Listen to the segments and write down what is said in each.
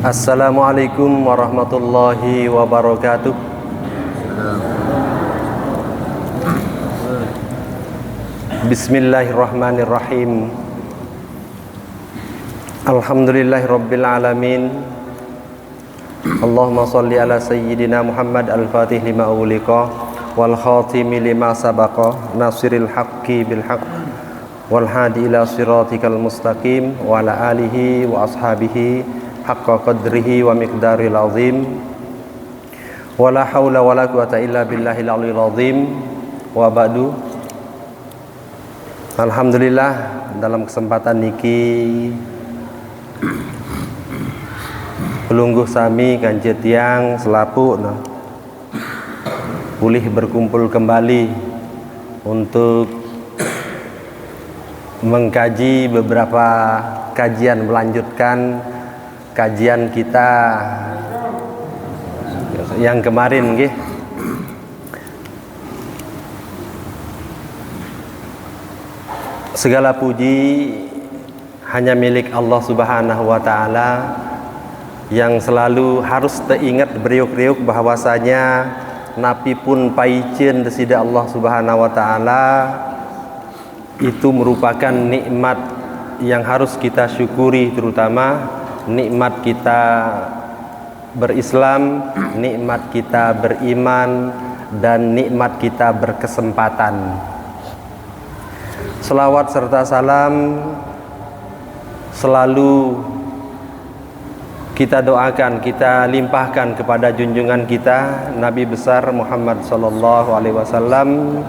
Assalamualaikum warahmatullahi wabarakatuh. Bismillahirrahmanirrahim. Alhamdulillahirabbil alamin. Allahumma shalli ala sayyidina Muhammad al-Fatih lima ughliqa wal khatimi lima sabaqa nasiril haqqi bil haqq wal hadi ila siratikal mustaqim wa ala alihi wa ashabihi haqqa qadrihi wa miqdaril azim wa la hawla wa la quwata illa billahil aliyil azim wa ba'du. Alhamdulillah, dalam kesempatan niki pelungguh sami kanjeng tiang selapu pulih berkumpul kembali untuk mengkaji beberapa kajian, melanjutkan kajian kita yang kemarin nggih. Segala puji hanya milik Allah Subhanahu wa taala yang selalu harus teringat beriuk-riuk bahwasanya napi pun paicen desida Allah Subhanahu wa taala itu merupakan nikmat yang harus kita syukuri, terutama nikmat kita berislam, nikmat kita beriman, dan nikmat kita berkesempatan. Selawat serta salam selalu kita doakan, kita limpahkan kepada junjungan kita Nabi besar Muhammad sallallahu alaihi wasallam.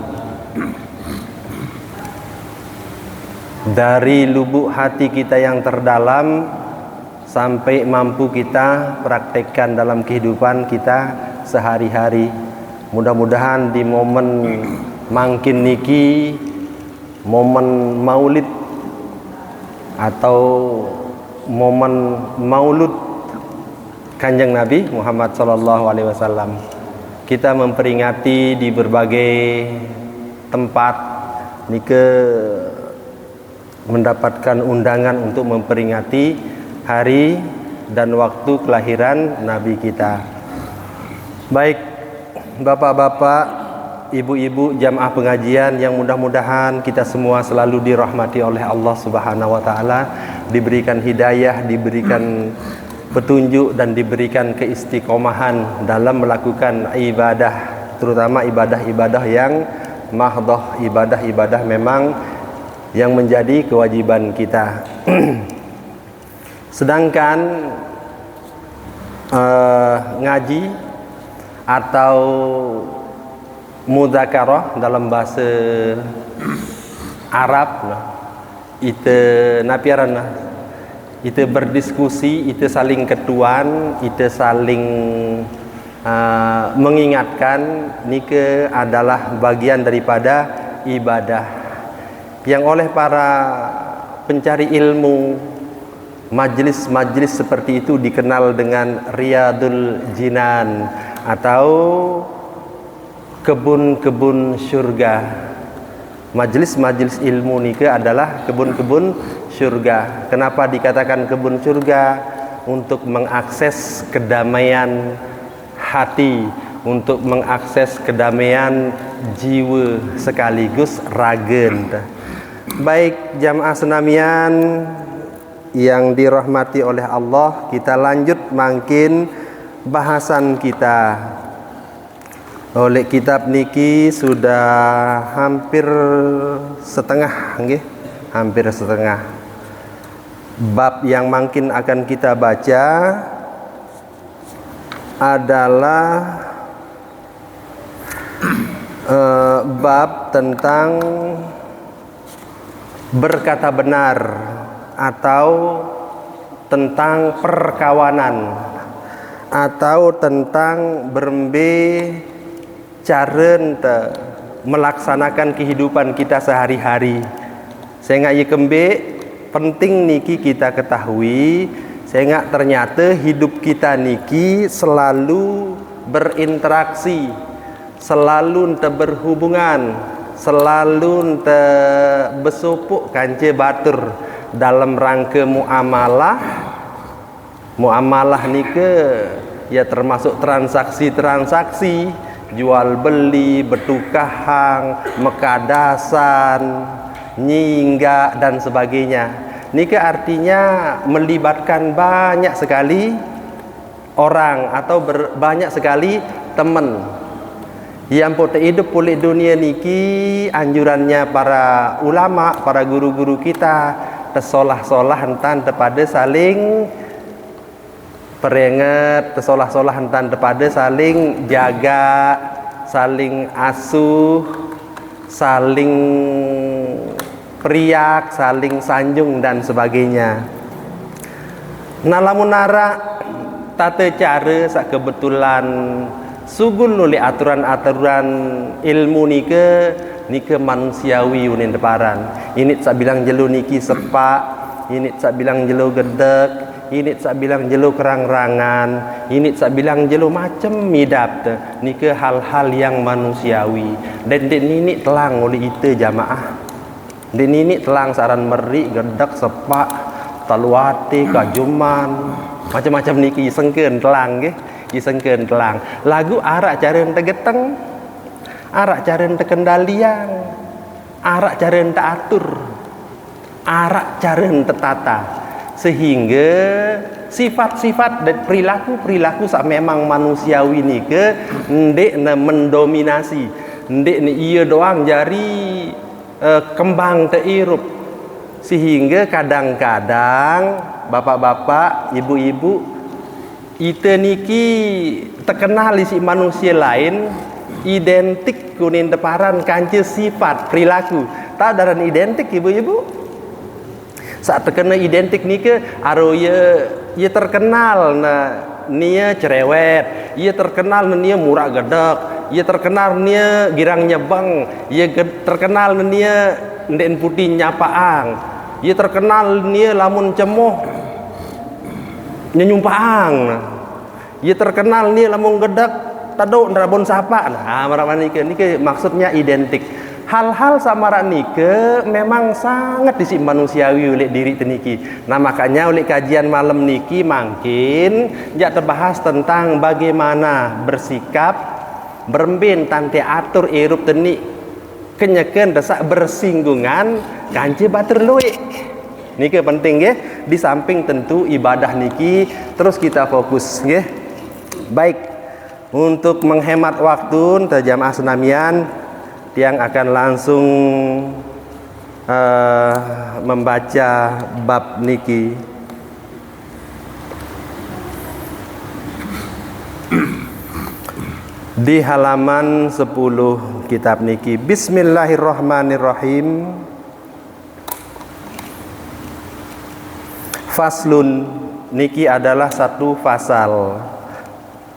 Dari lubuk hati kita yang terdalam sampai mampu kita praktekkan dalam kehidupan kita sehari-hari. Mudah-mudahan di momen mangkin niki, momen maulid atau momen maulud Kanjeng Nabi Muhammad sallallahu alaihi wasallam, kita memperingati di berbagai tempat nike mendapatkan undangan untuk memperingati hari dan waktu kelahiran Nabi kita. Baik bapak-bapak, ibu-ibu jamaah pengajian yang mudah-mudahan kita semua selalu dirahmati oleh Allah Subhanahu wa taala, diberikan hidayah, diberikan petunjuk dan diberikan keistiqomahan dalam melakukan ibadah, terutama ibadah-ibadah yang mahdhah, ibadah-ibadah memang yang menjadi kewajiban kita. Sedangkan ngaji atau mudzakarah dalam bahasa Arab itu napiaran itu berdiskusi, itu saling ketuan, itu saling mengingatkan nike adalah bagian daripada ibadah yang oleh para pencari ilmu. Majlis-majlis seperti itu dikenal dengan Riyadul Jinan atau kebun-kebun surga. Majlis-majlis ilmu nika adalah kebun-kebun surga. Kenapa dikatakan kebun surga? Untuk mengakses kedamaian hati, untuk mengakses kedamaian jiwa sekaligus raga. Baik jamaah senamian yang dirahmati oleh Allah, kita lanjut mangkin bahasan kita. Oleh kitab niki sudah hampir setengah nggih, hampir setengah. Bab yang mungkin akan kita baca adalah bab tentang berkata benar atau tentang perkawanan atau tentang berembe caren melaksanakan kehidupan kita sehari-hari. Saya nggak kembe penting niki kita ketahui, saya nggak ternyata hidup kita niki selalu berinteraksi, selalu berhubungan, selalu besupuk kance batur dalam rangka muamalah Muamalah nike ya termasuk transaksi-transaksi jual beli, bertukahang, mekadasan, nyingga dan sebagainya. Nike artinya melibatkan banyak sekali orang atau banyak sekali teman. Yang pote hidup pulih dunia niki anjurannya para ulama, para guru-guru kita tersolah-solah hentan kepada saling peringat, tersolah-solah hentan kepada saling jaga, saling asuh, saling periak, saling sanjung dan sebagainya. Nalamun nara tata cara sak kebetulan sugul oleh aturan-aturan ilmu nike manusiawi unin deparan. Ini sak bilang jelu niki sepak, ini sak bilang jelu gedek, ini sak bilang jelu kerang-rangan, ini sak bilang jelu macam midap te. Nike hal-hal yang manusiawi. Dan ini telang oleh itu jamaah. Dan ini telang saran meri, gedek, sepak, taluati, kajuman, macam-macam niki sengkeun telang nggih. Isengkeun telang. Lagu arak cara ente geteng, arak cara ente kendalian, arak cara ente atur, arak cara ente tata, sehingga sifat-sifat dan perilaku sak memang manusiawi ni ke ndek na mendominasi, ndek ni iya doang jari kembang teirup, sehingga kadang-kadang bapak-bapak, ibu-ibu ite niki terkenal isi manusia lain identik kuning deparan kanci sifat perilaku tak daran identik ibu-ibu saat terkena identik nike aro ye terkenal na nia cerewet, ye terkenal na nia murah gedek, ye terkenal nia girang nyebang, ye terkenal na nia ndek putih nyapaang, ye terkenal nia lamun cemoh nyumpaang, ia terkenal ni lamun gedak taduk ndarabon sapa. Nah, marah nike maksudnya identik. Hal-hal samara nike memang sangat disi manusiawi oleh diri teniki. Nah makanya oleh kajian malam niki mungkin jak terbahas tentang bagaimana bersikap berembin tante atur irup tenik kenyeken desak bersinggungan kanci batur luik. Niki penting ya. Di samping tentu ibadah niki terus kita fokus ya. Baik, untuk menghemat waktu jamaah senamian yang akan langsung membaca bab niki. Di halaman 10 kitab niki. Bismillahirrahmanirrahim. Faslun niki adalah satu fasal,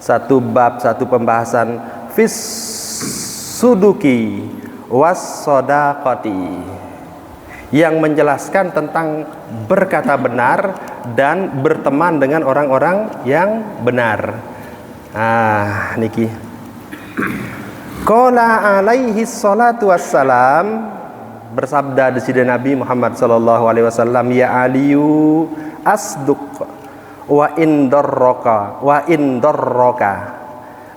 satu bab, satu pembahasan fis suduki was sodaqati yang menjelaskan tentang berkata benar dan berteman dengan orang-orang yang benar. Niki qala alaihi salatu wassalam, bersabda di sini Nabi Muhammad sallallahu alaihi wasallam, ya aliyu asduq wa indarraka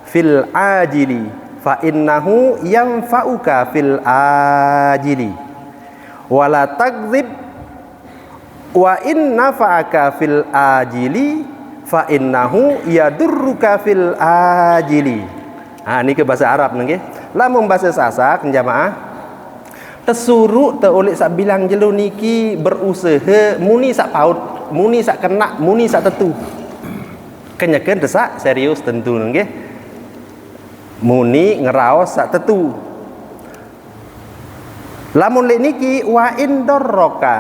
fil ajili fa innahu yanfa'uka fil ajili wala takdzib wa in nafa'aka fil ajili fa innahu yadurruka fil ajili. Ini ke bahasa Arab nggih. Lamun bahasa Sasak jamaah tesuruh oleh sak bilang jelu niki berusaha muni sak paut, muni sak kena, muni sak tetu. Kenyakan desak serius tentu nggih. Muni ngeraos sak tetu. Lamun lek niki wa indarraka.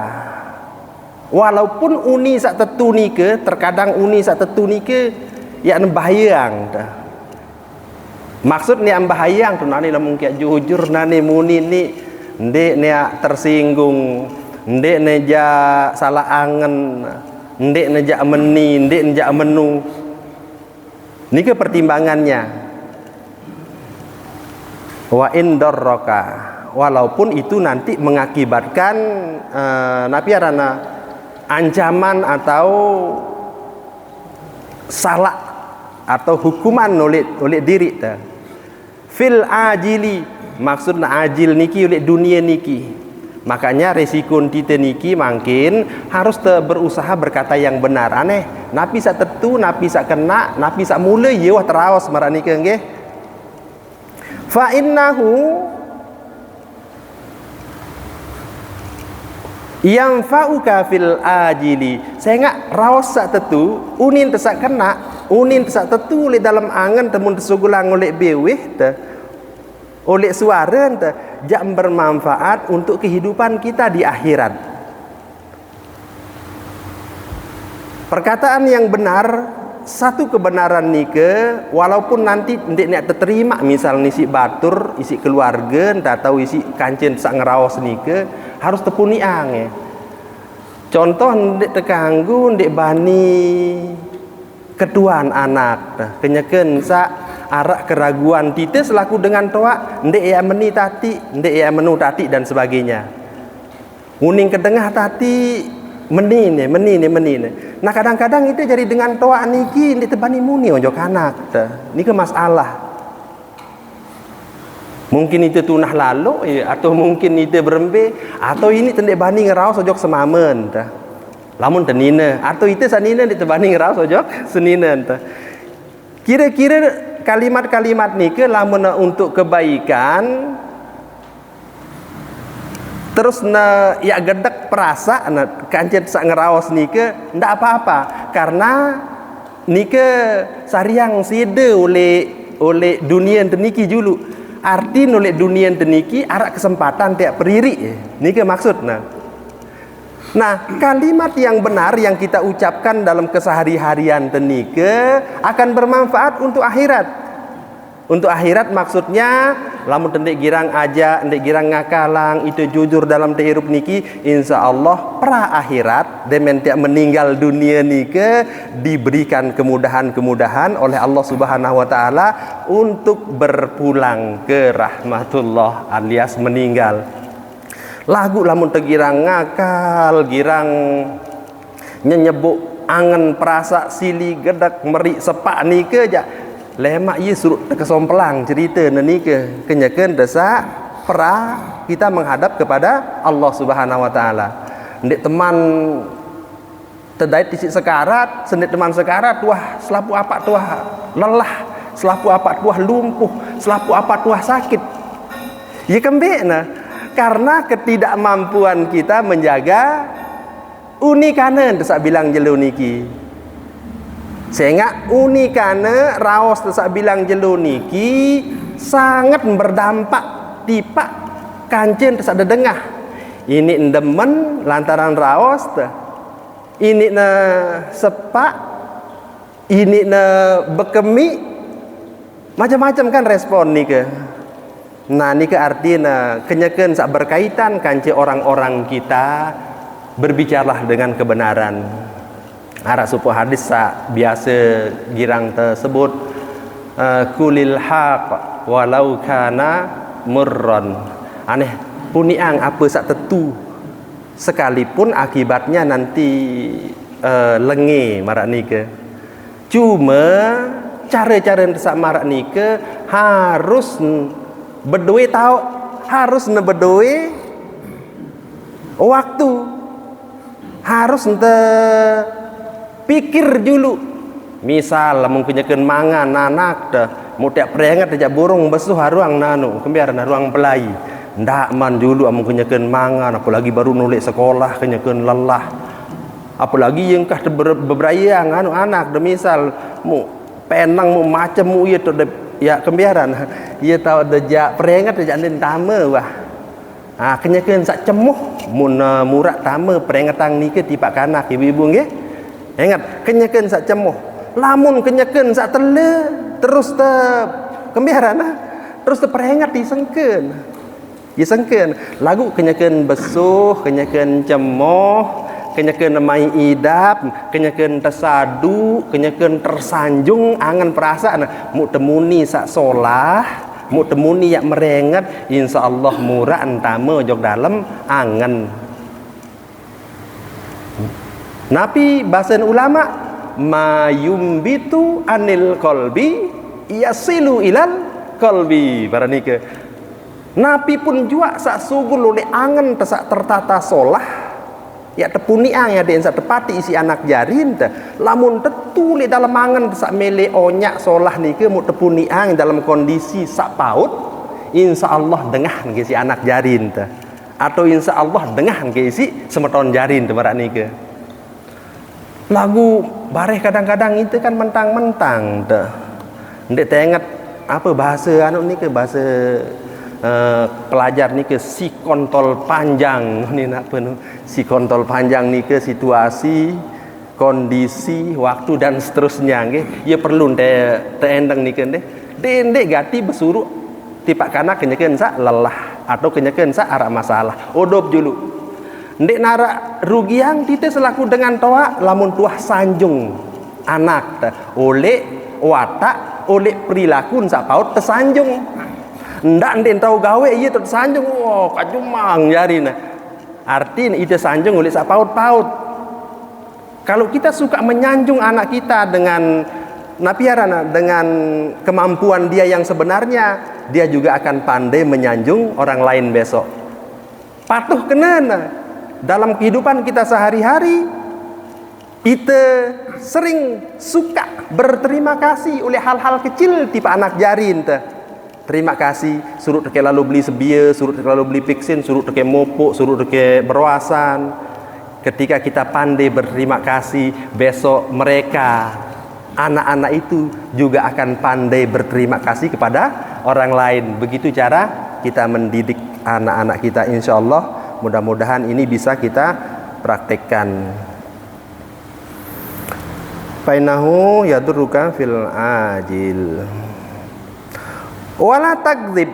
Walaupun uni sak tetu nike, terkadang uni sak tetu nike ya bahayang dah. Maksud ni bahayang tu nani lamun kiak jujur nani muni ni ndek nek tersinggung, ndek neja salah angen, ndek neja meni, ndek neja menu. Niki pertimbangannya. Wa indarraka, walaupun itu nanti mengakibatkan napiarana ancaman atau salak atau hukuman oleh diri ta. Fil ajili, maksudna ajil niki oleh dunia niki. Makanya resiko kita niki makin harus berusaha berkata yang benar. Aneh, napi sak tetu, napi sak kena, napi sak mula ye wah terawas marah niki nggih. Fa innahu yang fa'uka fil ajili. Saya ngak rawas sak tetu, unin tersak kena, unin tersak tetu oleh dalam angan temun tersugulang oleh beweh ta. Oleh suara entah jak bermanfaat untuk kehidupan kita di akhirat. Perkataan yang benar, satu kebenaran nike, walaupun nanti ndek nak terterima, misal isi batur, isi keluarga, entah tahu isi kancen sak ngerawas nike, harus tepuni ang. Contoh ndek terganggu, ndek bani ketuan anak, kenyeken sak arak keraguan kita selaku dengan toa ndek ya meni tati, ndek ya menu tati dan sebagainya. Uning kedengah tati meni ni. Nah kadang-kadang itu jadi dengan toa niki ndek tebani muni onjok anak. Ni ke masalah. Mungkin itu tunah lalu atau mungkin itu berembe atau ini tendek bani ngeraos ojok semamen ta. Lamun tenina atau itu sanina ndek tebani ngeraos ojok senina ta. Kira-kira kalimat-kalimat nike lamun untuk kebaikan terus na ya gedek perasa na kancet sak ngeraos nike ndak apa-apa karena nike sariang side oleh dunia teniki dulu arti oleh dunia teniki arak kesempatan tiap periri nike maksudna. Nah, kalimat yang benar yang kita ucapkan dalam kesehari-harian tenike akan bermanfaat untuk akhirat. Untuk akhirat maksudnya lamun tendek girang aja, ndek girang ngakalang, itu jujur dalam tehirup niki, insyaallah pra akhirat demen tiap meninggal dunia nike diberikan kemudahan-kemudahan oleh Allah Subhanahu wa taala untuk berpulang ke rahmatullah alias meninggal. Lagu lamun tegirang ngakal, girang nyebuk angen perasa sili gedak meri sepak nike ja lemak ye suruh kesomplang cerita nike kenyakeun desa pra kita menghadap kepada Allah Subhanahu wa taala. Ndek teman tedait tisik sekarat, sendik teman sekarat wah selapu apa tuah lelah, selapu apa tuah lumpuh, selapu apa tuah sakit. Ye kembekna karena ketidakmampuan kita menjaga unikane tersak bilang jelu niki. Sehingga unikane raos tersak bilang jelu niki sangat berdampak tipak kancen tersak dedengah. Ini ndemen lantaran raos ini na sepak, ini na bekemi, macam-macam kan respon nike. Nah ini ke artinya kenyakan sak berkaitan kanci orang-orang kita berbicaralah dengan kebenaran. Arah sebuah hadis sak biasa girang tersebut kulil haq walau kana murran. Aneh puniang apa sak tetu sekalipun akibatnya nanti lenge marak nike. Cuma cara-cara sak marak nike harus berdua tahu harus berdua waktu harus pikir dulu. Misal mungkin nyakeun mangan anak dah mau tiap peringat ajak burung besuh haruang nanu kembiaran haruang pelai ndak man dulu mungkin nyakeun mangan apalagi baru nulis sekolah kenyakeun lelah apalagi yang kah beberayang anu anak dah misal mu penang mu macam mu ieu tu ya kembiaran ia tahu dejak peringat dejak nin tama wah kenyakeun sak cemuh mun murak tama peringatan nike tipak kanak ibu-ibu nggih ingat kenyakeun sak cemuh lamun kenyakeun sak tele terus te kembiaran terus te peringat disengkeun lagu kenyakeun besuh kenyakeun cemuh kenyakeun mai idap kenyakeun tersadu kenyakeun tersanjung angan perasaan mu temuni sak solah mu temuni yak merenget insyaallah murah entama jog dalam angan. Nabi bahasan ulama ma yumbitu anil qalbi yasilu ilal qalbi. Baranika Nabi pun juga sak sugul oleh angen sak tertata solah ya tepuni ang ya den sak tepati isi anak jarin ta lamun tetu le dalam angen sak mele onyak solah nike mu tepuni ang dalam kondisi sak paut insyaallah dengah ke si anak jarin ta atau insyaallah dengah ke isi semeton jarin ta barak nike. Lagu bareh kadang-kadang itu kan mentang-mentang dah. Ndek teringat apa bahasa anu ni ke bahasa pelajar ni ke si kontol panjang ni nak apa si kontol panjang ni ke situasi, kondisi, waktu dan seterusnya nggih. Ya perlu teendeng ni ke ndek. Ndek gati bersuruh tipak kana kenyakeun sa lelah atau kenyakeun sa arak masalah. Odop julu. Ndek narak rugiang kita selaku dengan toa lamun tuah sanjung anak oleh watak oleh perilaku sak paut tersanjung ndak ndek tau gawe ieu tersanjung kajumang jarina arti itu sanjung oleh sak paut-paut. Kalau kita suka menyanjung anak kita dengan napiarana dengan kemampuan dia yang sebenarnya, dia juga akan pandai menyanjung orang lain besok. Patuh kenana dalam kehidupan kita sehari-hari kita sering suka berterima kasih oleh hal-hal kecil tipe anak jarin ta. Terima kasih suruh teke lalu beli sebia, suruh teke lalu beli piksin, suruh teke mopok, suruh teke berwasan. Ketika kita pandai berterima kasih, besok mereka anak-anak itu juga akan pandai berterima kasih kepada orang lain. Begitu cara kita mendidik anak-anak kita, insyaallah. Mudah-mudahan ini bisa kita praktekkan. Fainahu yadurruka fil ajil. Wala takdzib.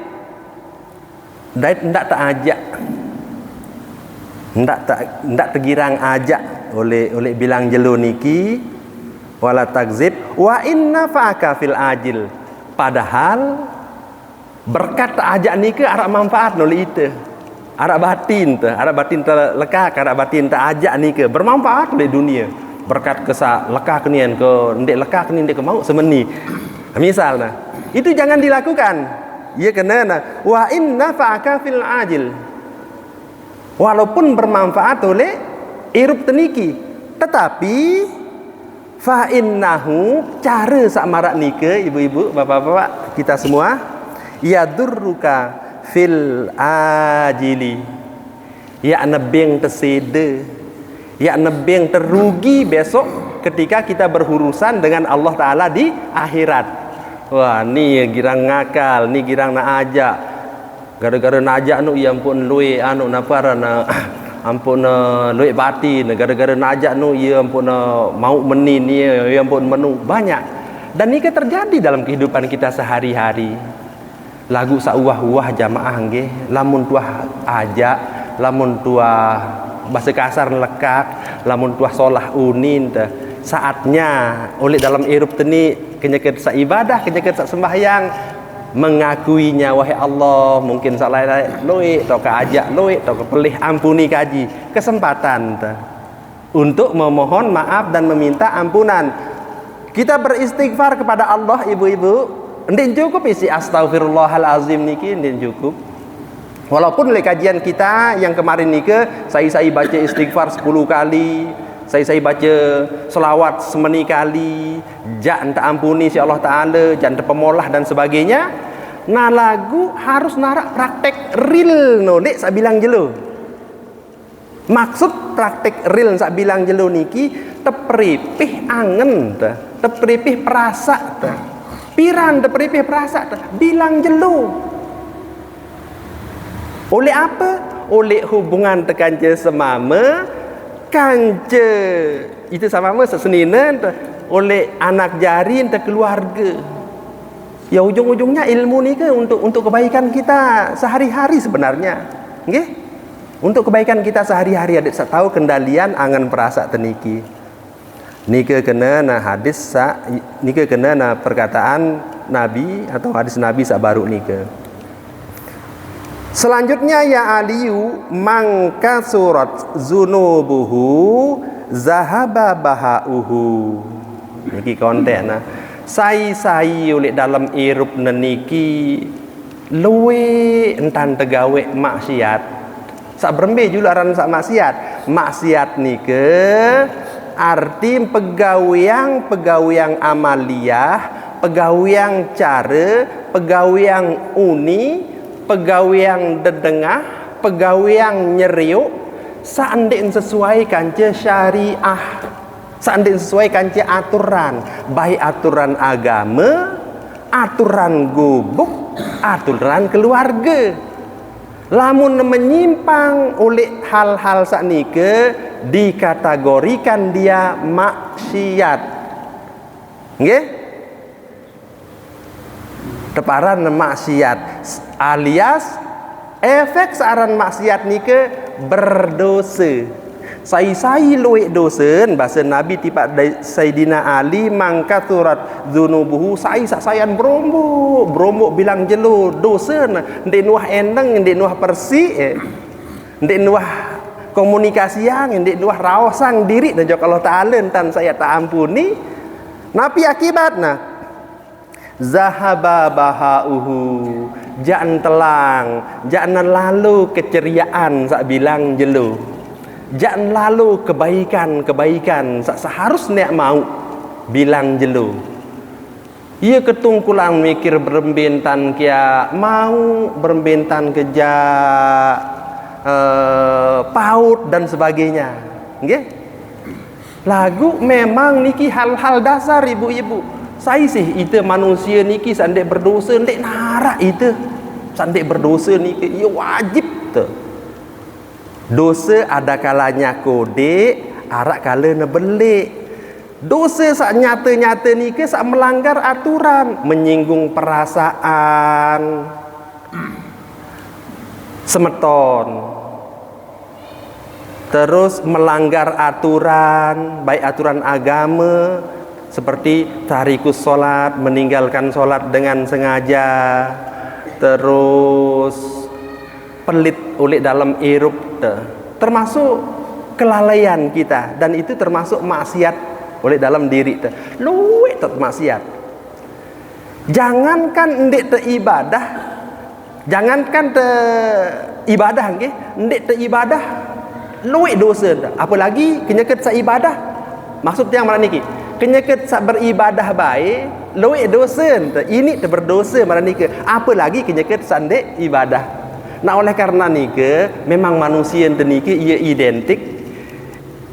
Ndak tak ajak. Ndak tergirang ajak oleh bilang jelo niki wala takdzib wa inna fa'aka fil ajil. Padahal berkat ajak niki arak manfaat oleh itu. Arak batin terlekak, arak batin tak ajak ni ke bermanfaat oleh dunia. Berkat kesak lekak nian ke ndek lekak ni ndek ke mau semeni. Misalnya, itu jangan dilakukan. Ya kena wa inna fa'aka fil ajil. Walaupun bermanfaat oleh irup teniki, tetapi fa innahu cara sak marak ni ke ibu-ibu, bapak-bapak, kita semua yadurruka fil ajili ya nebeng terseda ya nebeng terugi besok ketika kita berurusan dengan Allah Ta'ala di akhirat. Wah ni girang ngakal, ni girang nak ajak gara-gara nak ajak nu ya ampun lui anu napa na ampun lui batin gara-gara nak ajak nu ya ampun mau menin ya ampun menu banyak. Dan ini terjadi dalam kehidupan kita sehari-hari. Lagu sauah-uah jamaah nggih, lamun tuah ajak, lamun tuah bahasa kasar lekak, lamun tuah solah unin teh. Saatnya oleh dalam irup teni kenyaket sa ibadah, kenyaket sa sembahyang mengakuinya wahai Allah, mungkin salah loe atau ka ajak loe atau ka pelih ampuni kaji. Kesempatan teh untuk memohon maaf dan meminta ampunan. Kita beristighfar kepada Allah ibu-ibu. Ndek cukup isi astaghfirullahalazim niki ndek cukup. Walaupun oleh kajian kita yang kemarin niki saya baca istighfar 10 kali, saya baca selawat semeni kali, jak enta ampuni si Allah Taala, jangan pemolah dan sebagainya. Nah lagu harus narak praktek real no dek saya bilang jelo. Maksud praktek real saya bilang jelo niki tepripih angen tepripih perasa Piran tepripih perasa bilang jelo. Oleh apa? Oleh hubungan tekance semama kance itu sama sesenina oleh anak jari ente keluarga. Ya ujung-ujungnya ilmu ni ke untuk kebaikan kita sehari-hari sebenarnya. Nggih? Untuk kebaikan kita sehari-hari adik saya tahu kendalian angan perasa teniki. Nika kena na hadis nika kena na perkataan Nabi atau hadis Nabi baru nika. Selanjutnya ya Aliyu mangka surat zunubuhu zahaba bahauhu. niki konten nah sai oleh dalam irup niki luwe entan tegawe maksiat sak berembe jula aran sak maksiat nike arti pegawai amaliyah, pegawai cara, pegawai uni, pegawai dedengah, pegawai nyeriuk seandainya sesuai kanca syariah, seandainya sesuai kanca aturan, baik aturan agama, aturan gubuk, aturan keluarga. Lamun menyimpang oleh hal-hal saknike dikategorikan dia maksiat. Nggih? Teparan maksiat alias efek saran maksiat nike berdosa. Sai luwek dosa bahasa Nabi tipak Sayyidina Ali mangkaturat dzunubuhu sayan berombok bilang jelo dosa ndek nuah endeng ndek nuah persi ndek nuah komunikasi yang ndek nuah raosang diri dan jok Allah Taala tan saya tak ampuni napi akibatna zahaba bahauhu jangan telang jangan lalu keceriaan sak bilang jelo jangan lalu kebaikan seharusnya mau bilang jelo ia ketungkulang mikir berembentan kia mau berembentan keja paut dan sebagainya nggih lagu memang niki hal-hal dasar ibu-ibu saya sih itu manusia niki sandek berdosa ndek narak itu sandek berdosa niki ia wajib tuh dosa ada kalanya kode arak kala nebelik dosa sak nyata-nyata ni ke sak melanggar aturan menyinggung perasaan semeton terus melanggar aturan baik aturan agama seperti tarikus solat meninggalkan solat dengan sengaja terus pelit oleh dalam irup termasuk kelalaian kita dan itu termasuk maksiat oleh dalam diri luwe maksiat jangankan ndek te ibadah jangankan te ibadah nggih ndek te ibadah luwe dosa apalagi kenyeket sa ibadah maksud yang mana niki kenyeket sa beribadah baik luwe dosa ini te berdosa mana niki apalagi kenyeket sa ndek ibadah. Nah oleh karena nike memang manusia yang nike ia identik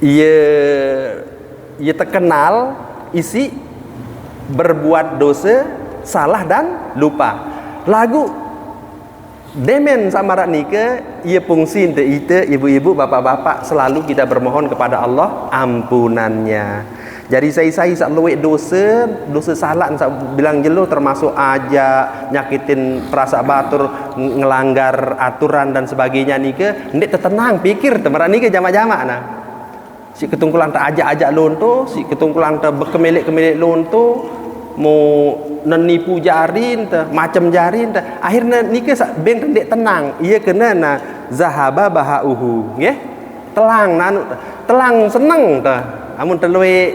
ia terkenal isi berbuat dosa salah dan lupa lagu demen sama nike ia fungsi untuk itu ibu-ibu bapak-bapak selalu kita bermohon kepada Allah ampunannya. Jadi saya sak luwek dosa salah sak bilang jelo termasuk aja nyakitin perasa batur ngelanggar aturan dan sebagainya nike ndek tenang pikir temeran nike jamak-jamak nah si ketungkulan tak ajak lonto si ketungkulan tak berkemelik lonto mau nenipu jarin macam jarin akhirnya nike sak beng ndek tenang ia kena na zahaba bahauhu nggih telang seneng amun terluwe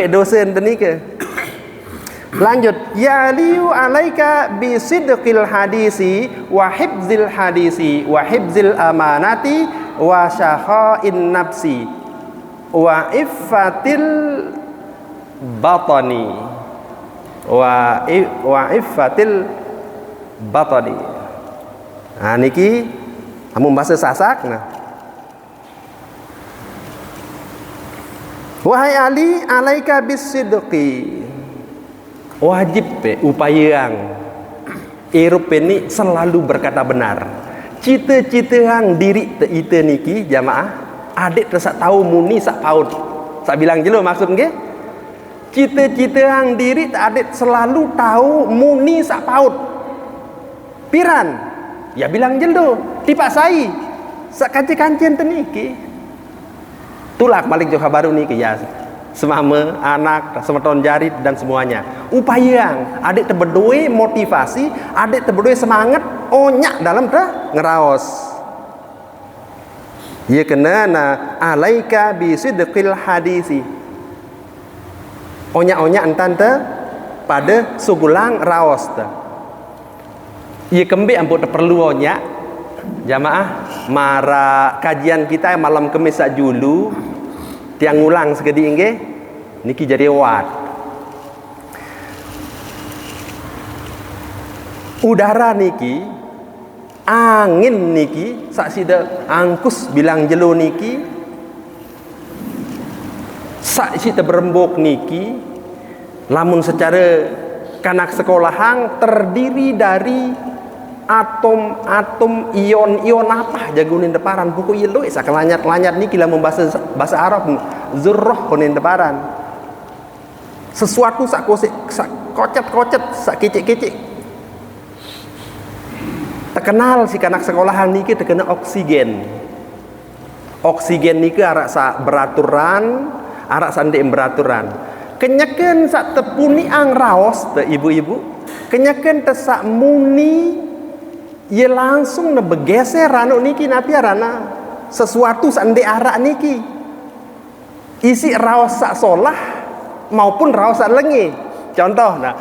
dosa nike lanjut ya liu alaika bisidqil hadisi wa hibzil amanati wa syakhain nafsi wa iffatil batani wa iffatil batani nah niki amun bahasa Sasak nah wahai Ali alaika bisidqi wajib upayang irup ini selalu berkata benar cita-cita hang diri ite niki jamaah adik tersak tahu muni sak paut sak bilang jelo maksud nggih cita-cita hang diri adik selalu tahu muni sak paut piran ya bilang jelo tipak sai sak kanci-kancien teniki tulak balik Johor Baru ni ke ya semama anak semeton jarit dan semuanya upayang adik terberdua motivasi adik terberdua semangat onyak dalam ngeraos ia kena na alaika bisidqil hadisi Onyak-onyak entan te pada sugulang raos te. Ia kembali ampun perlu onyak jamaah mara kajian kita malam Kemis sak julu tiang ulang segedi inge niki jadi wat. Udara niki angin niki sak sida angkus bilang jelo niki sak sida berembuk niki lamun secara kanak sekolahan terdiri dari atom-atom ion-ion apa jagunin deparan buku ieu sak lanyat-lanyat niki lamun bahasa Arab zurrah kunin deparan sesuatu sak kocet-kocet sak kicik-kicik terkenal si kanak sekolahan niki terkena oksigen niki arak sak beraturan arak sandek beraturan kenyaken sak tepuni ang raos te ibu-ibu kenyaken te sak muni ia langsung begeser anu niki napi arana sesuatu sandek arak niki isi raos sak solah maupun raos sak lengi contoh nah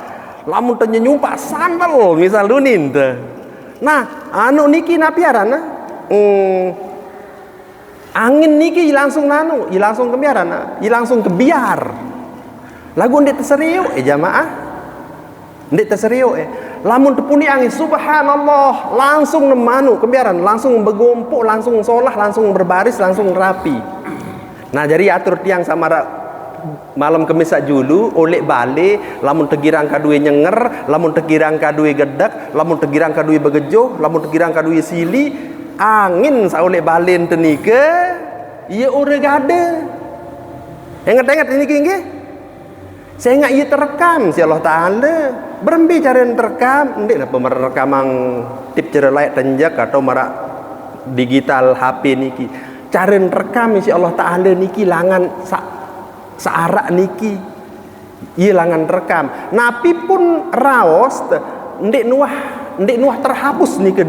lamun teu nyumpak sandal misal dunin teh nah anu niki napi arana angin niki langsung langsung kebiarana langsung kebiar lagu ndik terseriu jamaah ndik terseriu lamun tepuni angin subhanallah langsung nemanu kebiaran langsung begumpuk langsung solah langsung berbaris langsung rapi. Nah jadi atur tiang samara malam Kemis sak julu oleh balik lamun tegirang kadue nyenger lamun tegirang kadue gedek lamun tegirang kadue begejo lamun tegirang kadue sili angin sa oleh balen tenike ieu ure gade ingat-ingat niki nggih saya ingat ia terekam si Allah Ta'ala berembi cara terekam ndik napa merekamang tip cara layak tenjak atau marak digital HP niki cara terekam si Allah Ta'ala niki langan searak niki ia langan terekam napi pun raos ndik nuah terhapus niki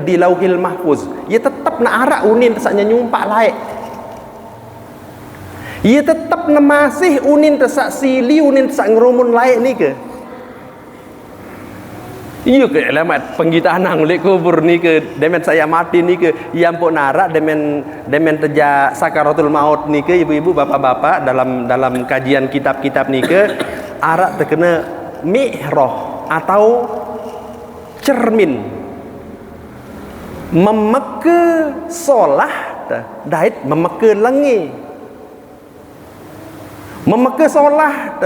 di lauhil mahfuz ia tetap na arak unin tesaknya nyumpak laik ia tetap masih unin tesak sili unin tesak ngerumun laik ni ke iya ke alamat penggitanang oleh kubur ni ke demen saya mati ni ke ia ampun narak demen teja sakaratul maut ni ke ibu-ibu bapak-bapak dalam kajian kitab-kitab ni ke arak terkena mi'rah atau cermin memeke solah dait memeke lengi memeke solah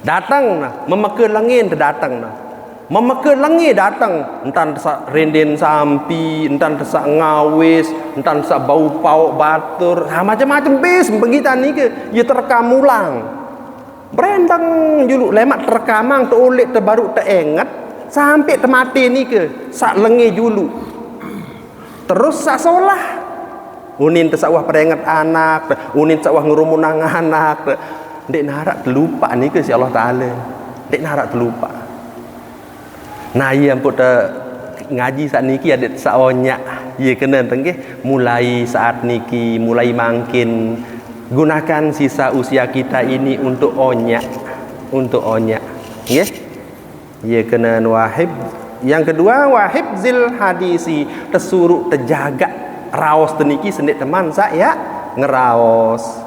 datang memeke langin datang memeke langi datang entan sak renden sampi entan sak ngawis entan sak bau pauk batur macam-macam bis begitan ni ke ia terekam ulang berendang julu lemak terekamang tu ulik terbaru teringat sampai temati ni ke sak lengi julu terus sak solah unin tersawah peringat anak unin tersawah ngerumunang anak dek narak terlupa ni ke si Allah Ta'ala dek narak terlupa nah ia ampun ngaji saat niki ada saonyak ia kena tenggih mulai saat niki mulai makin gunakan sisa usia kita ini untuk onyak nggih ia kena wahib yang kedua wahib zil hadisi tersuruh terjaga raos teniki sendik teman saya ngeraos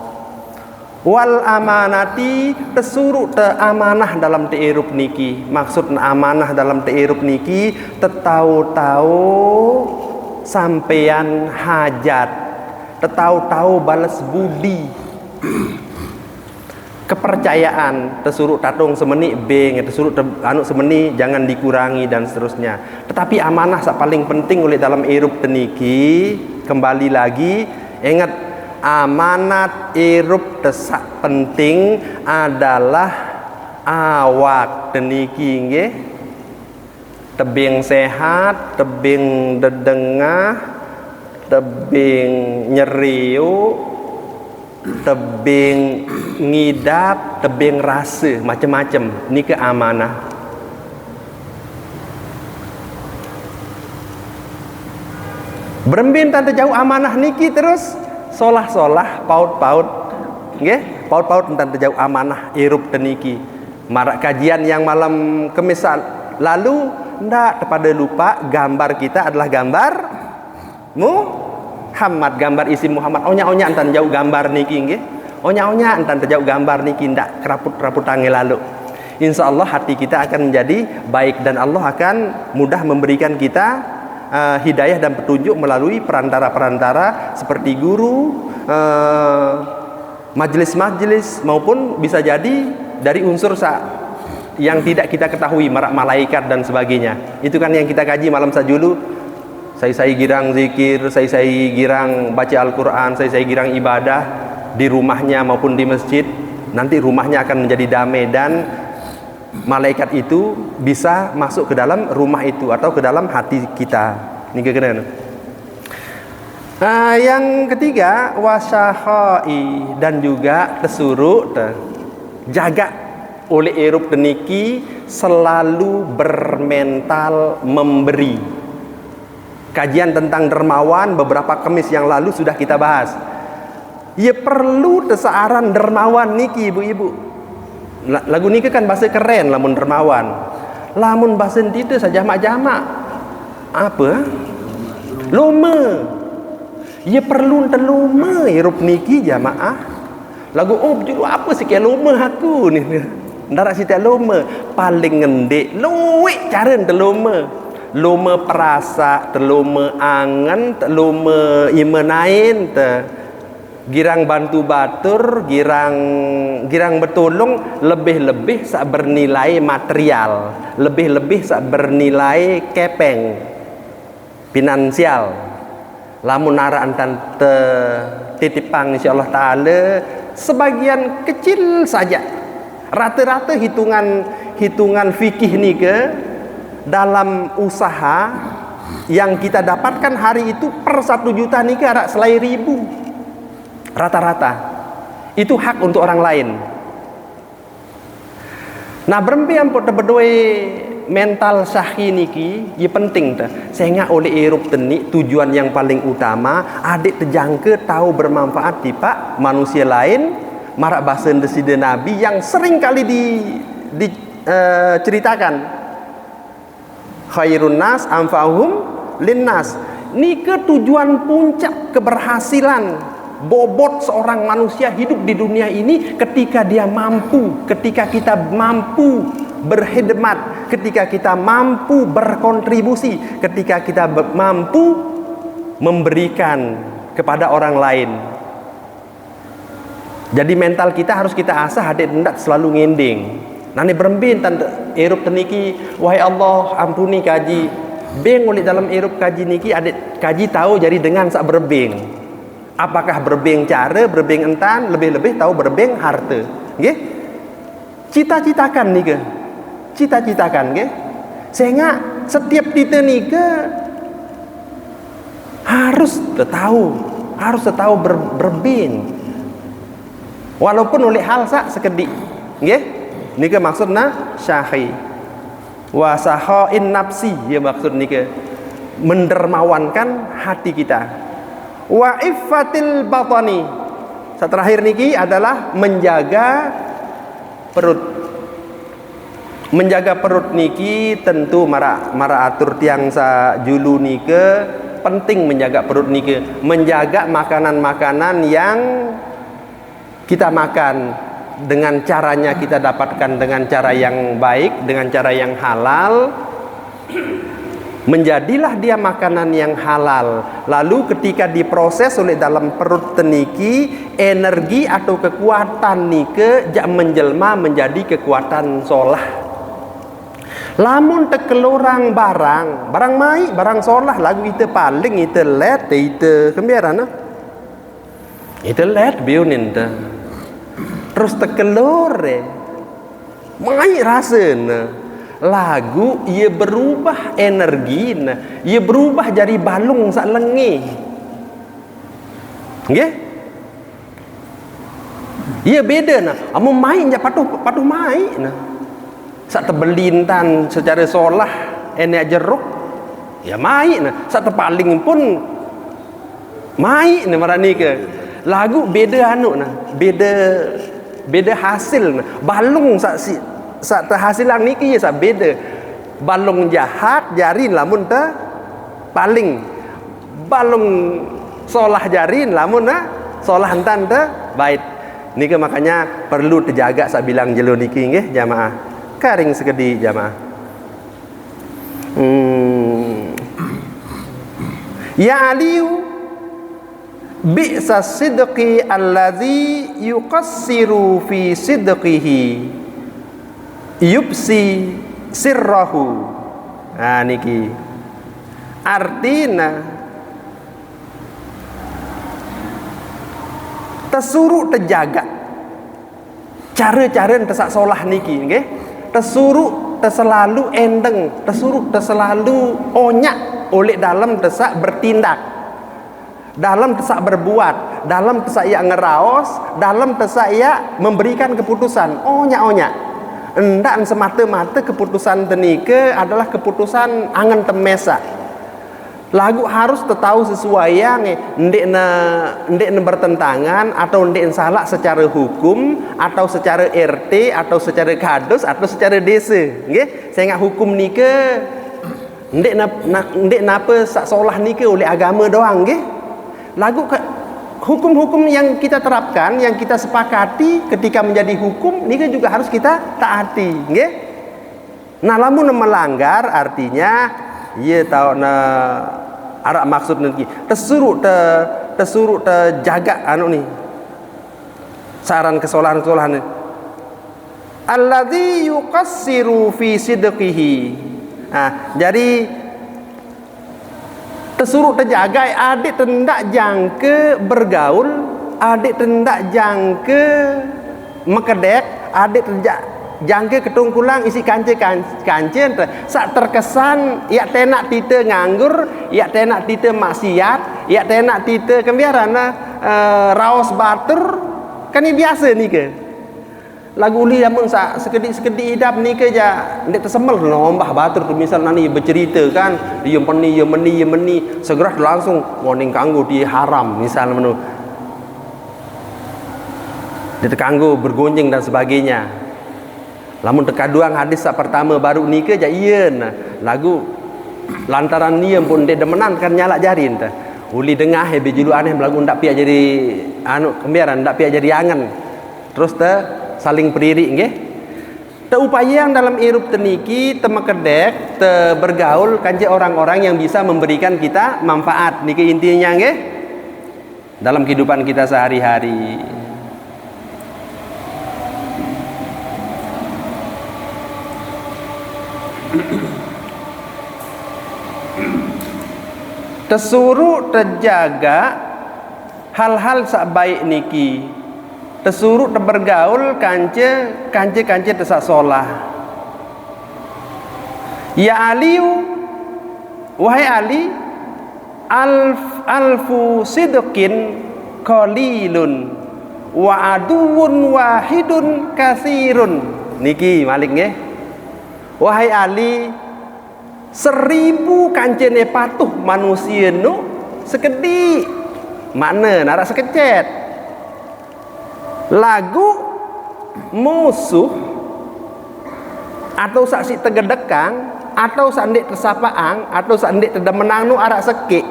wal amanati tersuruh te amanah dalam te'irup niki maksud amanah dalam te'irup niki tetau-tau sampean hajat tetau-tau balas budi kepercayaan tersuruh tatung semeni beng tersuruh anu semeni jangan dikurangi dan seterusnya tetapi amanah sak paling penting oleh dalam irup teniki kembali lagi ingat amanat irup tesak penting adalah awak teniki nggih tebing sehat tebing dedengah tebing nyeriu tebing ngidap tebing rasa macam-macam ni ke amanah berembin tante jauh amanah niki terus solah-solah paut-paut nggih paut-paut tentang terjauh amanah irup teniki. Marak kajian yang malam Khamis lalu ndak terpada lupa gambar kita adalah gambar Muhammad, gambar isi Muhammad. Onya-onya entan jauh gambar niki nggih. Onya-onya entan terjauh gambar niki ndak keraput-keraput tangi lalu. Insyaallah hati kita akan menjadi baik dan Allah akan mudah memberikan kita hidayah dan petunjuk melalui perantara-perantara seperti guru, majelis-majelis, maupun bisa jadi dari unsur yang tidak kita ketahui, malaikat dan sebagainya. Itu kan yang kita kaji malam sajulu. Saya girang zikir, saya girang baca Al-Quran, saya girang ibadah di rumahnya maupun di masjid. Nanti rumahnya akan menjadi damai dan malaikat itu bisa masuk ke dalam rumah itu atau ke dalam hati kita. Ini keren. Yang ketiga wasyahai, dan juga tesuruk jaga oleh irup teniki selalu bermental memberi. Kajian tentang dermawan beberapa Khamis yang lalu sudah kita bahas. Ya perlu tersaaran dermawan niki ibu-ibu. Lagu niki kan bahasa keren lamun dermawan. Lamun bahasa itu saja jamak-jamak. Apa? Loma. Ya perlu teluma irup niki jamaah. Lagu julu apa sih kayak loma aku ni. Ndarak sita loma paling ngendek luwek cara teluma. Loma perasa, teluma angan, teluma imenain girang bantu batur, girang bertolong, lebih-lebih sak bernilai material, lebih-lebih sak bernilai kepeng finansial. Lamun nara antan titipang insyaallah taala sebagian kecil saja. Rata-rata hitungan fikih ni ke dalam usaha yang kita dapatkan hari itu per 1 juta ni ke ada selai 1.000 rata-rata. Itu hak untuk orang lain. Nah berempi ampun berdua mental sahih niki ya penting ta. Sehingga oleh irup tenik tujuan yang paling utama adik terjangka tahu bermanfaat di pak manusia lain. Marak bahasa deside Nabi yang sering kali diceritakan. Khairun nas anfa'uhum linnas. Ini tujuan puncak keberhasilan bobot seorang manusia hidup di dunia ini ketika dia mampu, ketika kita mampu berkhidmat, ketika kita mampu berkontribusi, ketika kita mampu memberikan kepada orang lain. Jadi mental kita harus kita asah adik hendak selalu ngending. Nani berembin tanda irup teniki, wahai Allah ampuni kaji. Beng oleh dalam irup kaji niki adik kaji tahu jadi dengan sak berbeng. Apakah berbeng cara, berbeng entan, lebih-lebih tahu berbeng harta. Nggih? Cita-citakan nika. Cita-citakan nggih. Sehingga setiap kita nika harus tahu berbeng. Walaupun oleh hal sekedik. Nggih? Nika maksudna syahi wa sahain nafsi, ya maksud nika mendermawankan hati kita. Wa iffatil batani, terakhir niki adalah menjaga perut. Menjaga perut niki tentu mara atur tiang sa julu nika penting menjaga perut nika, menjaga makanan-makanan yang kita makan dengan caranya kita dapatkan dengan cara yang baik, dengan cara yang halal. Menjadilah dia makanan yang halal. Lalu ketika diproses oleh dalam perut teniki, energi atau kekuatan nike jak menjelma menjadi kekuatan solah. Lamun tekelorang barang mai, barang solah lagu itu paling itu let itu kembiaran itu let biunin dah. Terus tekelor mai rasa lagu ia berubah energi ia berubah jadi balung sak lengi. Nggih? Ia beda amun main je patuh mai sak tebelintan secara solah enek jeruk ya mai sak tepaling pun mai marani ke lagu beda beda beda hasil. Balung sak terhasilan niki ya sak beda. Balung jahat jarin lamun teh paling. Balung solah jarin lamun solah entan teh baik. Niki makanya perlu terjaga sak bilang jelo niki nggih jamaah. Karing sekedi jamaah. Ya Aliyu bi'sa sidqi allazi yuqassiru fi sidqihi yubsi sirrahu. Nah niki artina tersuruh terjaga cara-cara tersak solah niki nggih. Tersuruh terselalu endeng, tersuruh terselalu onyak oleh dalam tersak bertindak, dalam tersak berbuat, dalam tersak ia ngeraos, dalam tersak ia memberikan keputusan. Onyak-onyak endak semata-mata keputusan tenike adalah keputusan angan temesa. Lagu harus tertahu sesuai yang ndek na bertentangan atau ndek salah secara hukum atau secara RT atau secara kadus atau secara desa nggih. Saya ingat hukum nike ndek napa sak solah nike oleh agama doang nggih. Lagu hukum-hukum yang kita terapkan, yang kita sepakati ketika menjadi hukum nike juga harus kita taati nggih. Nah lamun melanggar artinya ia tahu na arak maksud nanti tersuruh terjaga anu ni saran kesalahan-kesalahan ni alladzi yuqassiru fi sidqihi. Jadi tersuruh terjaga adik tendak jangka bergaul, adik tendak jangka mekedek, adik tendak jangka ketungkulang isi kancen sak terkesan ia tenak tita nganggur, ia tenak tita maksiat, ia tenak tita kembiaran raos batur kan ini biasa ni ke lagu uli namun sak sekedik idap ni ke ja ndek tersemel nombah batur tu misal nani bercerita kan dia meni segera langsung warning kanggo dia haram misal menu dia terkanggo bergonjeng dan sebagainya. Lamun tekaduang hadis sak pertama baru nikah ja ieun lagu lantaran niam pun dia demenan kan nyala jarin teh uli dengah hebe jilu aneh lagu ndak piak jadi anu kembiaran ndak piak jadi angan terus teh saling periri nggih teu upayang dalam irup teniki temekedek te bergaul kanje orang-orang yang bisa memberikan kita manfaat niki intinya nggih dalam kehidupan kita sehari-hari. Tersuruh terjaga hal-hal sak baik niki, tersuruh bergaul kance tersak solah. Ya Ali, wahai Ali, alfu sidqin qalilun wa aduun wahidun kasirun. Niki malik nggih. Wahai Ali, 1000 kancene patuh manusia nu sekedi mana narak sekecet lagu musuh atau saksi tegedekang atau sandik tersapaang atau sandik terdemenang nu arak sekik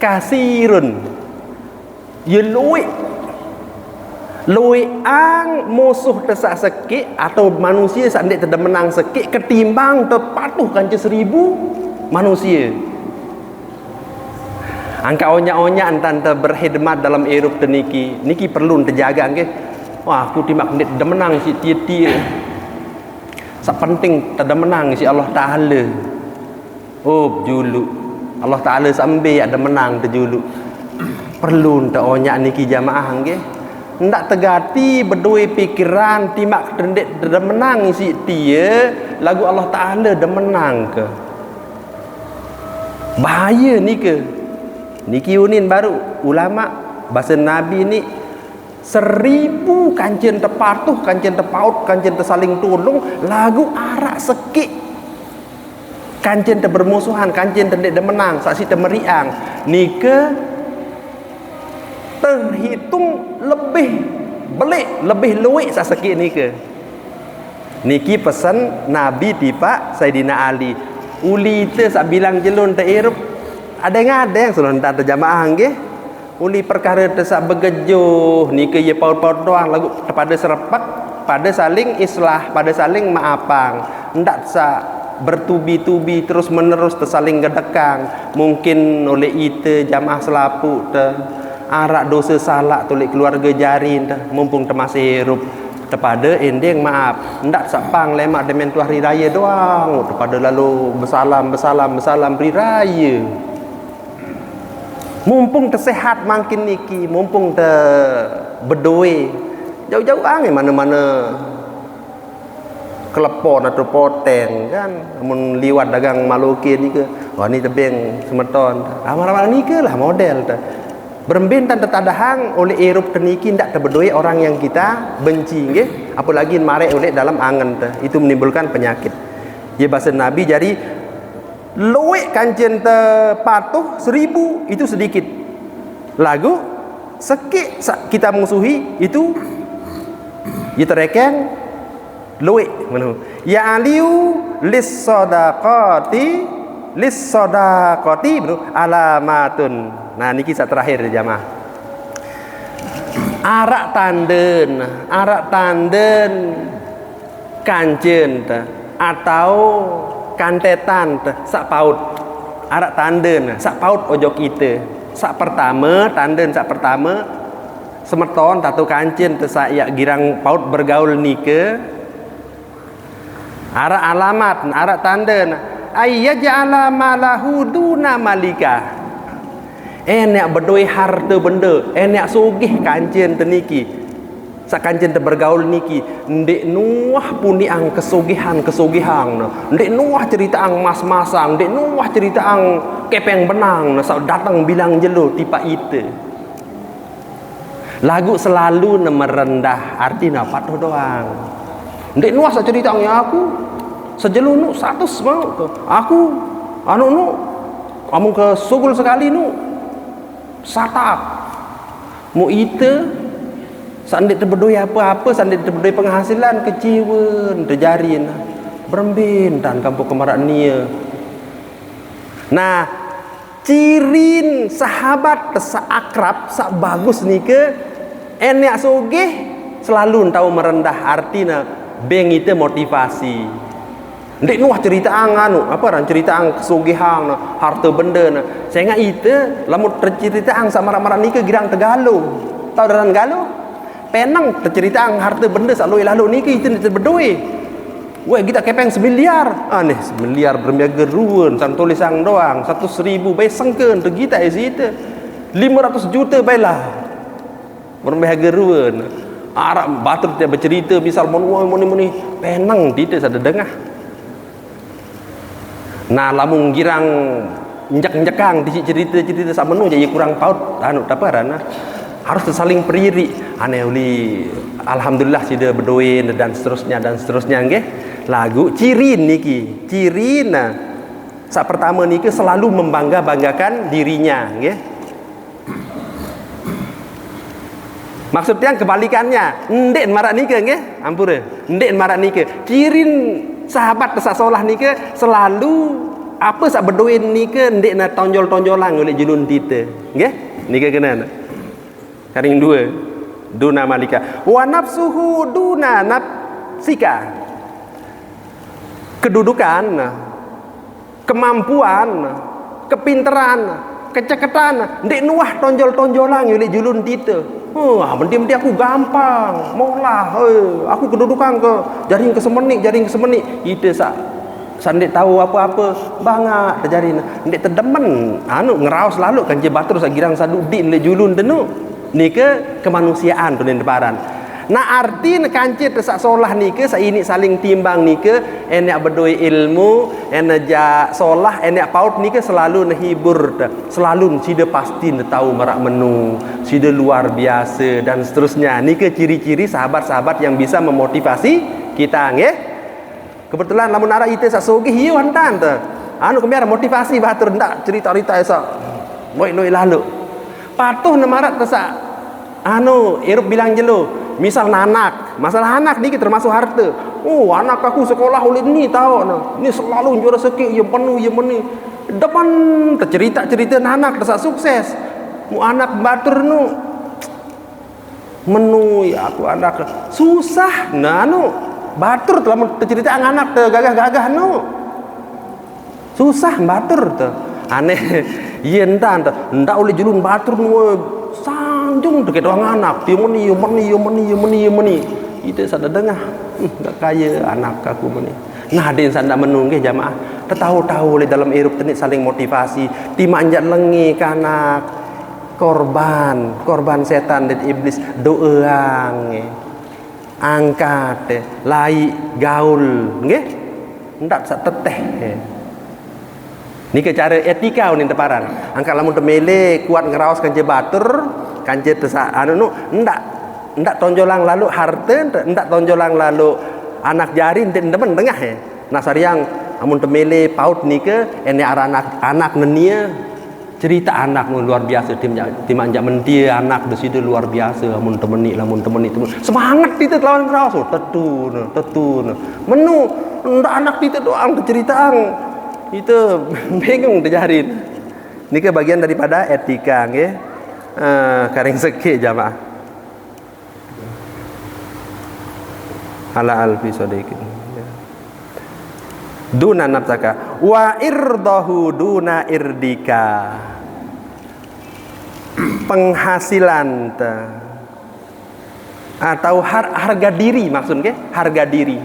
kasirun ye luwi ang musuh tersak sekik atau manusia sandik terdemenang sekik ketimbang terpatuh kanca 1000 manusia. Angka onya-onya antan berkhidmat dalam hidup teniki niki perlu terjaga nggih. Wah aku timak ndik terdemenang si tieti sak penting terdemenang si Allah Taala. Oh julu Allah Taala sampai ada menang terjulu perlu enta onya niki jamaah nggih. Ndak tegati berdua pikiran timak tendek menang si dia lagu Allah Ta'ala dah menang ke bahaya ni ke niki unin baru ulama bahasa Nabi ni 1000 kancen terpatuh kancen terpaut kancen tersaling tolong lagu arak sekik kancen terbermusuhan kancen tendek dah menang saksi termeriang ni ke terhitung lebih belik lebih luik sasikit niki. Niki pesan Nabi tipak Saidina Ali. Uli te sak bilang jelun te irup ada yang sudah tak terjamaah nggih. Uli perkara te sak begejuh niki ye paut-paut doang lagu kepada serepak pada saling islah pada saling maafang. Ndak sak bertubi-tubi terus menerus tersaling gedekang. Mungkin oleh ite jamaah selapu te arak dosa salah tulik keluarga jarin te mumpung termasih hirup kepada ending maaf ndak sapang lemak demen tu hari raya doang kepada lalu bersalam hari raya mumpung tersehat makin niki mumpung ter berdoa jauh-jauh angin mana-mana kelepon atau poteng kan mun liwat dagang malukin ni ke wah ni tebing semeton amal-amal ni ke lah model tu berembin dan tertadahang oleh erup teniki ndak terberdoi orang yang kita benci nggih apalagi marek oleh dalam angan te itu menimbulkan penyakit ya bahasa Nabi jadi luwek kancen te patuh 1000 itu sedikit lagu sekik kita musuhi itu ya terekeng luwek mana ya aliu lis sadaqati bro alamatun. Nah niki sak terakhir jamaah. Arak tanden kanjen atau kantetan sak paut. Arak tanden sak paut ojo kita. Sak pertama tanden sak pertama semeton tatu kanjen sak ya girang paut bergaul nike. Arak alamat arak tanden ayyaj'ala malahu duna malika. Enak berdoi harta benda enak sugih kancen teniki sak kancen bergaul niki ndek nuah puni ang kesugihan ndek nuah cerita ang mas-masang ndek nuah cerita ang kepeng benang sak datang bilang jelo tipa ite lagu selalu merendah artinya patuh doang ndek nuah sak cerita ang ya aku sejelu nu 100 mau aku anu nu kamu ke sugul sekali nu satap mu ite sandik terberdoi apa-apa sandik terberdoi penghasilan keciwen terjarin berembin dan kampung kemarak nia nah cirin sahabat sa akrab sa bagus ni ke enak sugih selalu tahu merendah artinya beng ite motivasi ndek nuah cerita ang anu apa ran cerita ang kesugihan harta benda na saya ingat ite lamun cerita ang samara-mara nike girang tegalo tahu daran galo penang cerita ang harta benda sak lalu nike ite berdoi we kita kepeng 1 miliar aneh 1 miliar bermiaga ruun san tulisang doang 100.000 bae sengkeun teu kita ite 500 juta bae lah bermiaga ruun arab batur dia bercerita misal moni penang tidak sada dengah. Nah lamun girang njek-njekang di cerita-cerita sak menu jadi kurang paut anu taparan harus saling periri aneh uli alhamdulillah sida berdoa dan seterusnya nggih lagu cirin niki cirina sak pertama niki selalu membanggakan dirinya nggih maksudnya kebalikannya ndek marak nike nggih ampura ndek marak nike cirin sahabat tersasolah nike selalu apa sak berdoa nike ndek na tonjol-tonjolang oleh julun tite nggih nike kena karing dua duna malika wa nafsuhu duna nafsika kedudukan kemampuan kepinteran keceketan ndek nuah tonjol-tonjolang oleh julun tite penting-penting aku gampang maulah aku kedudukan ke jaring ke semenik kita sandik tahu apa-apa bangga terjadi ndik terdemen anu ngeraos lalu kan je batur sak girang sadu din le julun tenu ni ke kemanusiaan tu deparan nah arti kancit sak solah ni ke saini saling timbang ni ke enak berdoi ilmu enak ja solah enak paut ni ke selalu nehibur selalu sida pasti tahu merak menu sida luar biasa dan seterusnya ni ke ciri-ciri sahabat-sahabat yang bisa memotivasi kita nggih kebetulan lamun arah ite sak sugih ieu hantan teh anu kemiara motivasi batur ndak cerita-cerita sak moi lalu patuh nemarat sak anu irup bilang jelo misal anak, masalah anak ni termasuk harta. Oh, anak aku sekolah oleh ni tahu nah. Ni selalu juara sikit yang penuh yang meni. Depan tercerita-cerita anak dah sukses. Mu anak batur nu menu ya aku anak susah nah nu batur telah tercerita anak tergagah-gagah nu. Susah batur tu. Aneh iya entah oleh julun batur nu sanjung dekat orang anak dia meni itu sada dengar tak kaya anak aku meni nah dia sanda menunggu jamaah tahu oleh dalam hidup tenik saling motivasi dimanjat lengi ke anak korban setan dan iblis doang angkat lai gaul nggih ndak sak teteh ni ke cara etika ni teparan angkat lamun temele kuat ngeraos kanje batur kanje tesa anu nu ndak tonjolang lalu harta ndak tonjolang lalu anak jari ndemen tengah nah sariang amun temele paut ni ke ene anak nenia cerita anak luar biasa dimanja mendia anak di situ luar biasa amun temeni semangat kita lawan ngeraos tetu menu ndak anak kita doang ceritaan itu bingung terjarin. Ini ke bagian daripada etika nggih. Karing seke jamaah. Ala alfi sadiqin. Duna nafsaka wa irdahu duna irdika. Penghasilan atau harga diri maksudnya harga diri.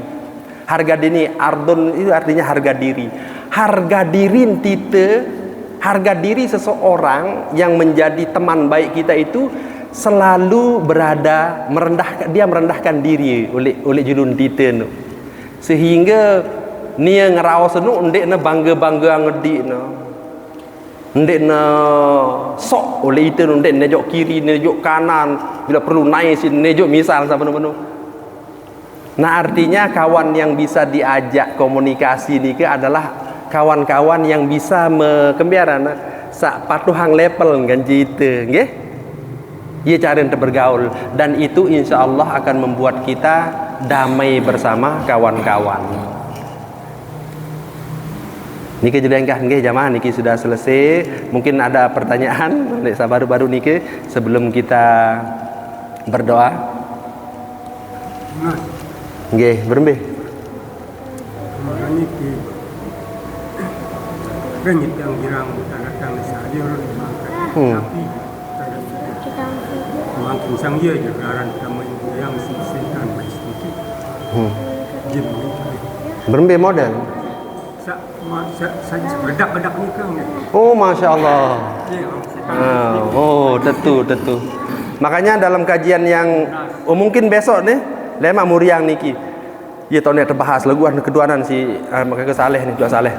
Harga diri ardun itu artinya harga diri. Harga diri seseorang yang menjadi teman baik kita itu selalu merendahkan diri oleh julun kita nu. Sehingga nia ngeraos nu ndek na bangga ngedik na. Ndek na sok oleh itu nu ndek nejok kiri nejok kanan bila perlu naik sin nejok misal sama nah artinya kawan yang bisa diajak komunikasi ni ke adalah kawan-kawan yang bisa kembiaran sak patuhang level kan kita nggih ia cara untuk bergaul dan itu insyaallah akan membuat kita damai bersama kawan-kawan. Niki jelengkah nggih jamaah niki sudah selesai. Mungkin ada pertanyaan nek baru-baru niki sebelum kita berdoa. Nggih, berembih. Niki rengit yang girang datang saja orang tapi makin sang dia jaran kamu yang setan sedikit jin berembih model saya bedak ni kan oh masya Allah oh tentu makanya dalam kajian yang mungkin besok nih lema muriang niki ya tahun ni terbahas laguan keduanan si maka Saleh ni Dua Saleh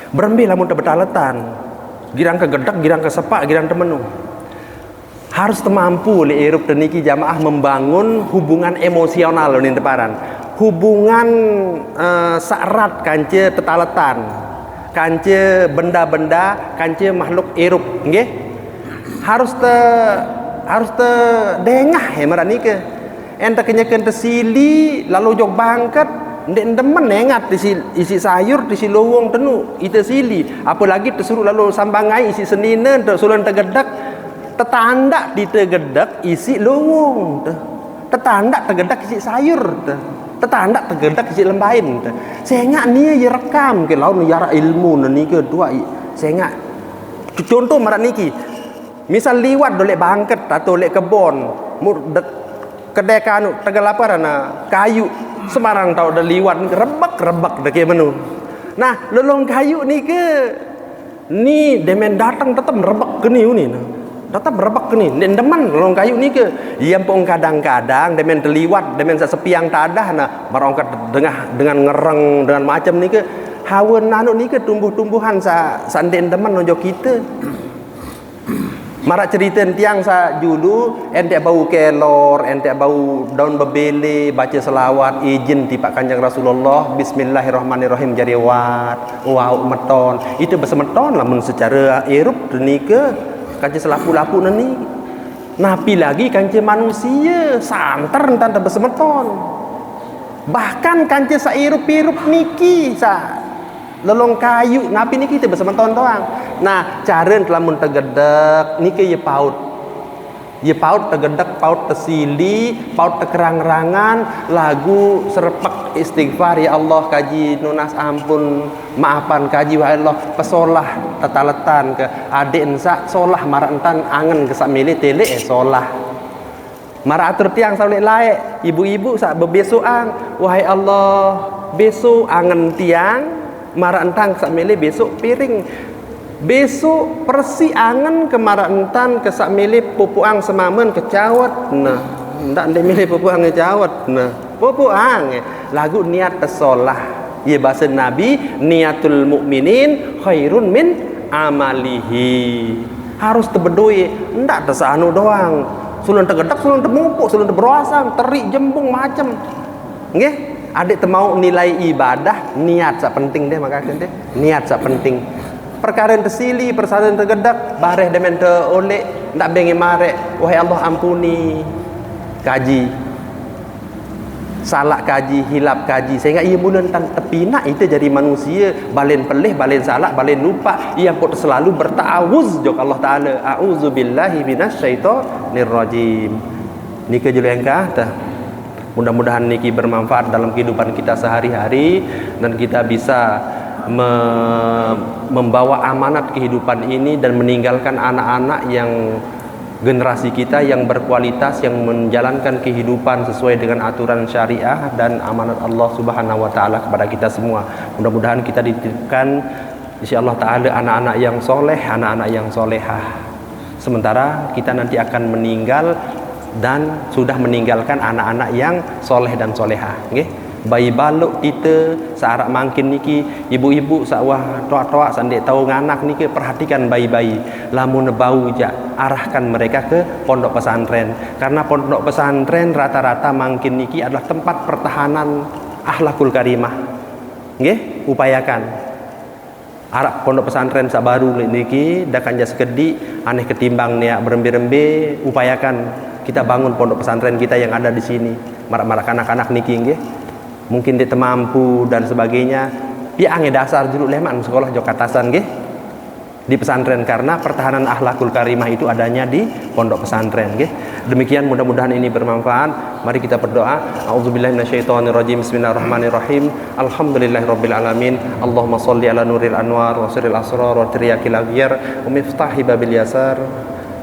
berembih lamun terbetaletan girang ke gedak girang ke sepak girang temenu harus temampu oleh irup teniki jamaah membangun hubungan emosional ni teparan hubungan sa'rat kance tetaletan kance benda-benda kance makhluk irup nggih harus te dengah marani ke ente kenyakeun tesili lalu jog bangket ndek demen nengat isi sayur isi lowong tenu itu sili apalagi tersuruh lalu sambangai isi senina sulun tegedak tetanda di tegedak isi lowong tetanda tegedak isi sayur tetanda tegedak isi lembain sehingga nia ya rekam ke lawan yara ilmu nani ke dua sehingga contoh marat niki misal liwat dolek bangket atau dolek kebon kedai kanu tegalaparana kayu Semarang tahu dah liwat rebak dah kayak menu. Nah, lolong kayu ni ke ni demen datang tetap merebak ke ni Tetap merebak ke ni. Demen lolong kayu ni ke. Yang pun kadang-kadang demen terliwat, demen sepiang tadah nah barangkat dengan ngereng dengan macam ni ke. Hawa nanu ni ke tumbuh-tumbuhan sanden demen nonjok kita. Marak cerita tiang sa julu ente bau kelor, ente bau daun bebele, baca selawat izin di Pak Kanjeng Rasulullah, bismillahirrahmanirrahim jadi wow meton. Itu bersemeton lah men secara irup ni ke kaji selapu-lapu nani. Napi lagi kancing manusia santer entah bersemeton. Bahkan kancing sairup-irup niki sa lelong kayu napi niki teu bersemeton doang. Nah, cara lamun tegedek niki ye paut. Ye paut tegedek, paut tesili, paut tekerang-rangan, lagu serepek istighfar ya Allah kaji nunas ampun maafan kaji wa Allah pesolah tetaletan ke adik ensa solah marantan angen ke sak mili tele solah mara atur tiang saulek laek ibu-ibu sak bebesoan wahai Allah besok angen tiang mara entang sak mili besok piring besok persi angen kemara entan ke sak milih pupuang semamen kecawat nah ndak ndek milih pupuang kecawat nah pupuang lagu niat pesolah ya bahasa Nabi niatul mukminin khairun min amalihi harus tebedoi ndak tesanu doang sulun tegedek sulun temupuk sulun berasam terik jembung macem nggih adik temau nilai ibadah niat sak penting deh maka deh niat sak penting perkara yang tersili, perkara yang tergedak, bareh demen terolek, nak bengi marek, wahai Allah ampuni, kaji, salah kaji, hilap kaji, sehingga ia mula tan tepinak itu jadi manusia, balen pelih, balen salah, balen lupa, ia pun selalu berta'awuz jok Allah Taala, a'udzubillahi minasyaitonir rajim. Niki julu yang kata. Mudah-mudahan niki bermanfaat dalam kehidupan kita sehari-hari dan kita bisa membawa amanat kehidupan ini dan meninggalkan anak-anak yang generasi kita yang berkualitas yang menjalankan kehidupan sesuai dengan aturan syariah dan amanat Allah Subhanahu wa taala kepada kita semua. Mudah-mudahan kita dititipkan insyaallah taala anak-anak yang soleh, anak-anak yang solehah. Sementara kita nanti akan meninggal dan sudah meninggalkan anak-anak yang soleh dan solehah, nggih. Bayi baluk kita searak mangkin niki ibu-ibu sawah toak-toak sandek tahu nganak niki perhatikan bayi-bayi lamun bau jak arahkan mereka ke pondok pesantren karena pondok pesantren rata-rata mangkin niki adalah tempat pertahanan akhlakul karimah nggih upayakan arak pondok pesantren sabaru niki dak kanja sekedi aneh ketimbang nia berembe-rembe upayakan kita bangun pondok pesantren kita yang ada di sini marak-marak anak-anak niki nggih mungkin dia mampu dan sebagainya piange dasar juru leman sekolah jok atasan nggih di pesantren karena pertahanan akhlakul karimah itu adanya di pondok pesantren nggih. Demikian mudah-mudahan ini bermanfaat. Mari kita berdoa. A'udzubillahi minasyaitonirrajim. Bismillahirrahmanirrahim. Alhamdulillahirabbil alamin. Allahumma shalli ala nuril anwar wa sirril asrar wa tiryakil aghyar wa miftahi babil yasar.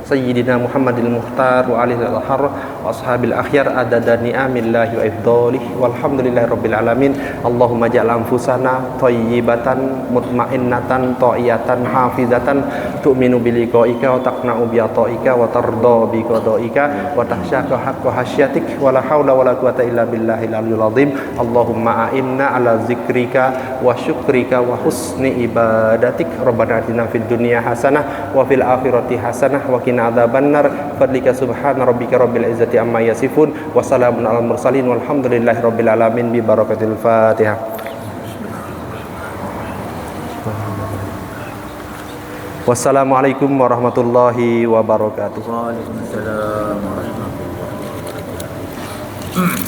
Sayyidina Muhammadil Mukhtar wa alihi al-har wa ashabil akhyar adada ni'amillahi wa ifdalih walhamdulillahi rabbil alamin. Allahumma ja'al anfusana thayyibatan mutmainnatan ta'iyatan hafizatan tu'minu biliqa'ika wa taqna'u bi'ata'ika wa tarda biqada'ika wa tahsyaka haqqa hasyatik wa la hawla wa la quwata illa billahil aliyyil azim. Allahumma a'inna ala zikrika wa syukrika wa husni ibadatik. Rabbana atina fid dunya hasanah wa fil akhirati hasanah wa adzabannar fadlika subhana rabbika rabbil izzati amma yasifun wa salamun alal mursalin walhamdulillahi rabbil alamin bi barakatil Fatihah. Wassalamualaikum warahmatullahi wabarakatuh. Waalaikumsalam warahmatullahi wabarakatuh.